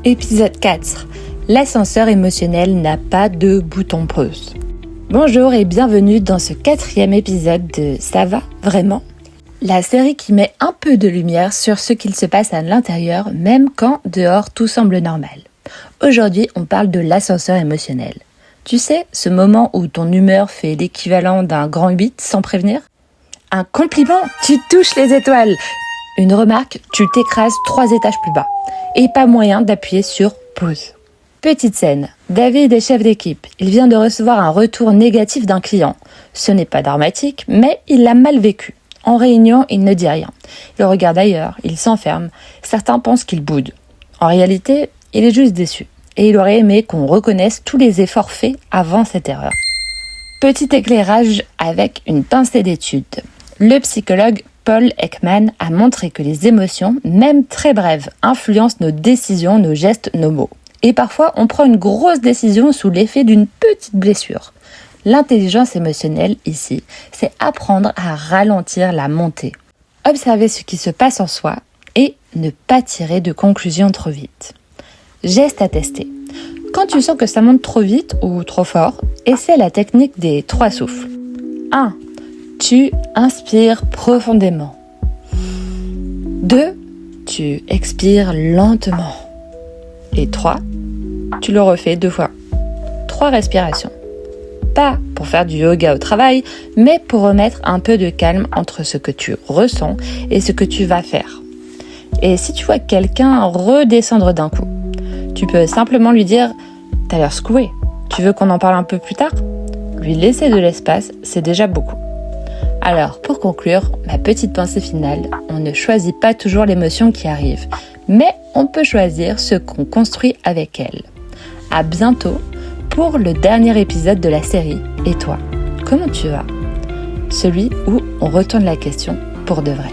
Épisode 4. L'ascenseur émotionnel n'a pas de bouton pause. Bonjour et bienvenue dans ce 4e épisode de Ça va vraiment ? La série qui met un peu de lumière sur ce qu'il se passe à l'intérieur, même quand dehors tout semble normal. Aujourd'hui, on parle de l'ascenseur émotionnel. Tu sais, ce moment où ton humeur fait l'équivalent d'un grand 8 sans prévenir ? Un compliment, tu touches les étoiles. Une remarque, tu t'écrases 3 étages plus bas. Et pas moyen d'appuyer sur pause. Petite scène, David est chef d'équipe. Il vient de recevoir un retour négatif d'un client. Ce n'est pas dramatique, mais il l'a mal vécu. En réunion, il ne dit rien. Il regarde ailleurs, il s'enferme. Certains pensent qu'il boude. En réalité, il est juste déçu. Et il aurait aimé qu'on reconnaisse tous les efforts faits avant cette erreur. Petit éclairage avec une pincée d'étude. Le psychologue Paul Ekman a montré que les émotions, même très brèves, influencent nos décisions, nos gestes, nos mots. Et parfois, on prend une grosse décision sous l'effet d'une petite blessure. L'intelligence émotionnelle, ici, c'est apprendre à ralentir la montée. Observer ce qui se passe en soi et ne pas tirer de conclusions trop vite. Geste à tester. Quand tu sens que ça monte trop vite ou trop fort, essaie la technique des 3 souffles. 1. Tu inspires profondément. 2. Tu expires lentement. Et 3. Tu le refais 2 fois. 3 respirations. Pas pour faire du yoga au travail, mais pour remettre un peu de calme entre ce que tu ressens et ce que tu vas faire. Et si tu vois quelqu'un redescendre d'un coup, tu peux simplement lui dire « T'as l'air secoué, tu veux qu'on en parle un peu plus tard ?» Lui laisser de l'espace, c'est déjà beaucoup. Alors, pour conclure, ma petite pensée finale, on ne choisit pas toujours l'émotion qui arrive, mais on peut choisir ce qu'on construit avec elle. À bientôt pour le dernier épisode de la série « Et toi, comment tu vas ?» Celui où on retourne la question pour de vrai.